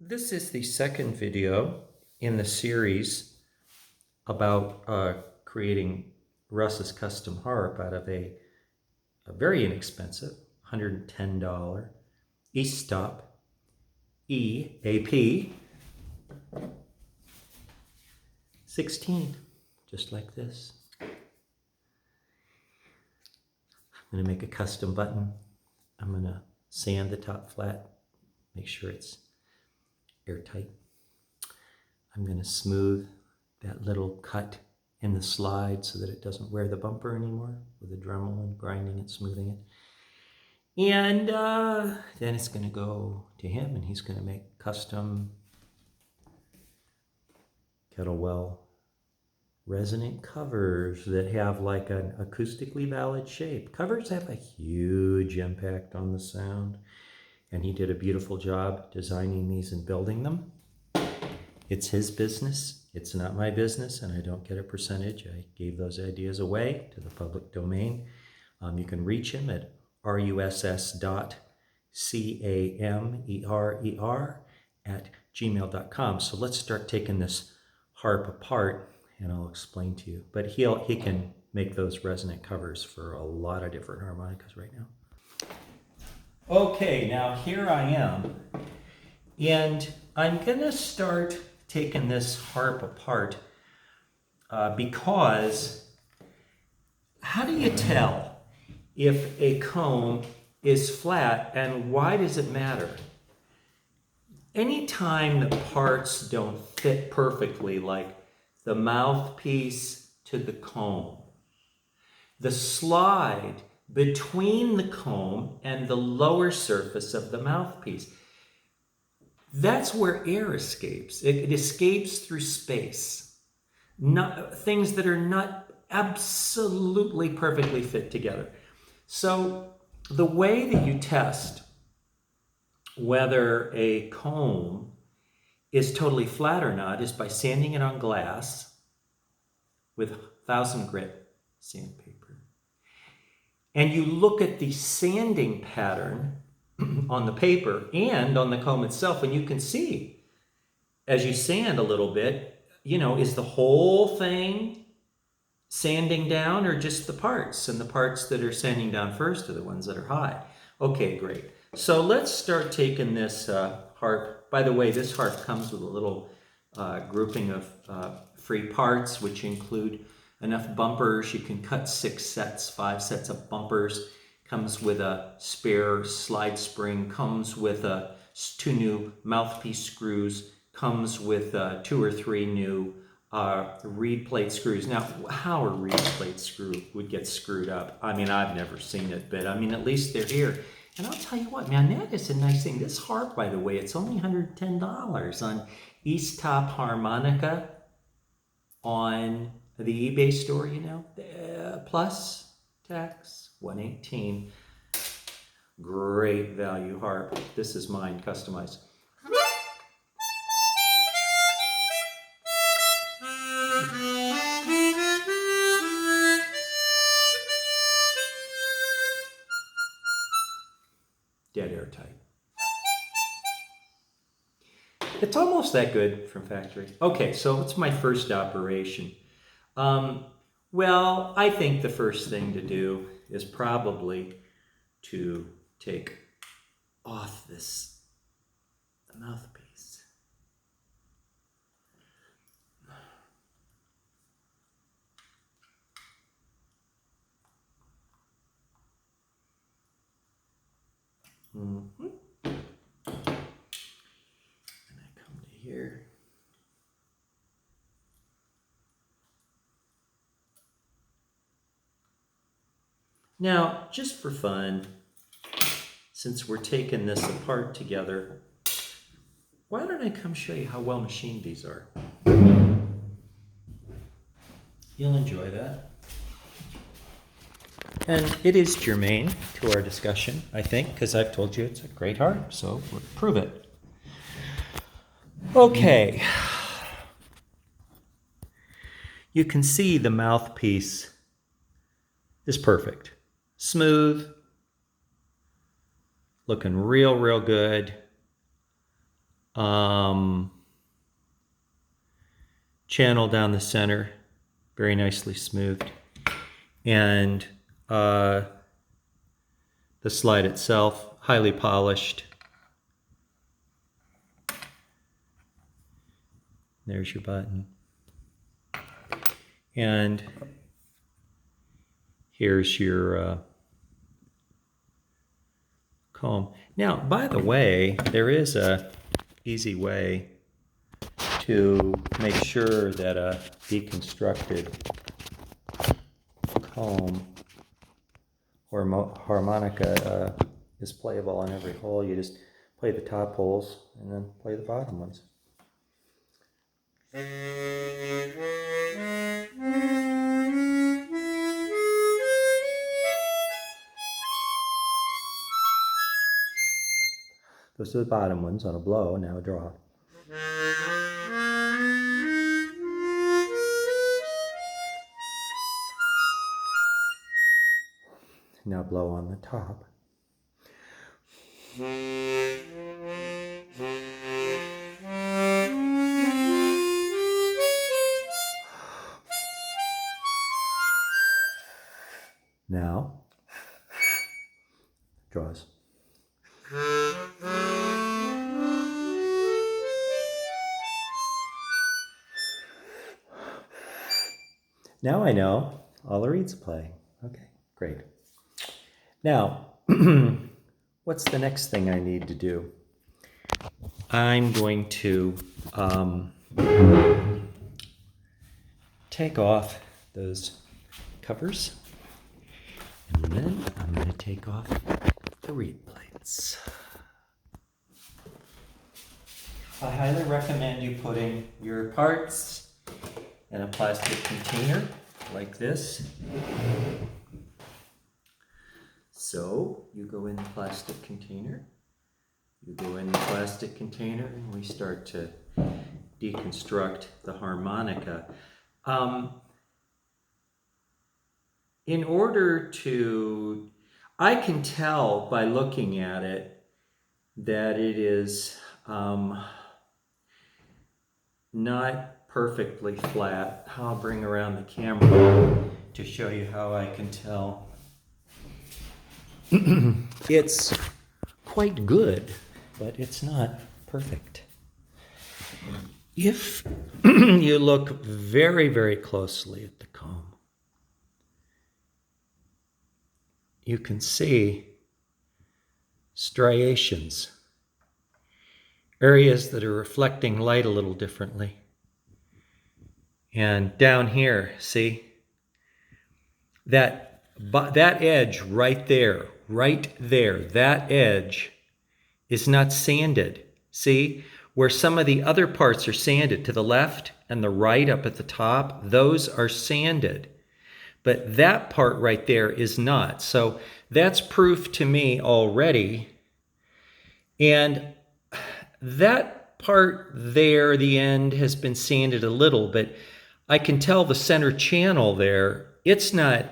This is the second video in the series about creating Russ's custom harp out of a very inexpensive $110 EASTTOP EAP 16, just like this. I'm going to make a custom button. I'm going to sand the top flat, make sure it's airtight. I'm going to smooth that little cut in the slide so that it doesn't wear the bumper anymore with the Dremel and grinding and smoothing it. And then it's going to go to him and he's going to make custom KETTLEWELL resonant covers that have like an acoustically valid shape. Covers have a huge impact on the sound. And he did a beautiful job designing these and building them. It's his business. It's not my business, and I don't get a percentage. I gave those ideas away to the public domain. You can reach him at russ.camerer@gmail.com. So let's start taking this harp apart, and I'll explain to you. But he can make those resonant covers for a lot of different harmonicas right now. Okay, now here I am, and I'm going to start taking this harp apart because how do you tell if a comb is flat, and why does it matter? Anytime the parts don't fit perfectly, like the mouthpiece to the comb, the slide between the comb and the lower surface of the mouthpiece, that's where air escapes. It escapes through space. Things that are not absolutely perfectly fit together. So the way that you test whether a comb is totally flat or not is by sanding it on glass with 1000 grit sandpaper. And you look at the sanding pattern on the paper and on the comb itself, and you can see as you sand a little bit, is the whole thing sanding down or just the parts? And the parts that are sanding down first are the ones that are high. Okay, great. So let's start taking this harp. By the way, this harp comes with a little grouping of free parts, which include enough bumpers. You can cut 5 sets of bumpers. Comes with a spare slide spring. Comes with 2 new mouthpiece screws. Comes with 2 or 3 new reed plate screws. Now, how a reed plate screw would get screwed up, I mean, I've never seen it, but I mean, at least they're here. And I'll tell you what, man, that is a nice thing. This harp, by the way, it's only $110 on EASTTOP Harmonica on the eBay store, plus tax, $118. Great value harp. This is mine, customized. Dead airtight. It's almost that good from factory. Okay, so it's my first operation. Well, I think the first thing to do is probably to take off this mouthpiece. And I come to here. Now, just for fun, since we're taking this apart together, why don't I come show you how well machined these are? You'll enjoy that. And it is germane to our discussion, I think, because I've told you it's a great harp, so we'll prove it. Okay. You can see the mouthpiece is perfect. Smooth, looking real good. channel down the center, very nicely smoothed. And the slide itself, highly polished. There's your button. And here's your comb. Now, by the way, there is a easy way to make sure that a deconstructed comb or harmonica is playable on every hole. You just play the top holes and then play the bottom ones. Those are the bottom ones on a blow. Now draw. Now blow on the top. Now, draws. Now I know all the reeds play. Okay, great. Now, what's the next thing I need to do? I'm going to take off those covers, and then I'm going to take off the reed plates. I highly recommend you putting your parts in a plastic container like this. So you go in the plastic container, you go in the plastic container, and we start to deconstruct the harmonica. In order to, I can tell by looking at it that it is not perfectly flat. I'll bring around the camera to show you how I can tell. It's quite good, but it's not perfect. If you look very, very closely at the comb, you can see striations, areas that are reflecting light a little differently. And down here, see, that edge right there, that edge is not sanded. See, where some of the other parts are sanded to the left and the right up at the top, those are sanded. But that part right there is not. So that's proof to me already. And that part there, the end, has been sanded a little, but I can tell the center channel there, it's not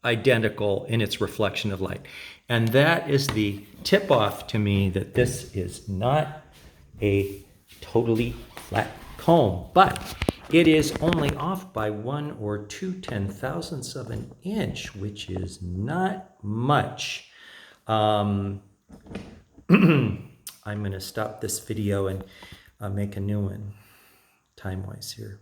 identical in its reflection of light. And that is the tip-off to me that this is not a totally flat comb, but it is only off by 1 or 2/10,000ths of an inch, which is not much. I'm going to stop this video and make a new one time-wise here.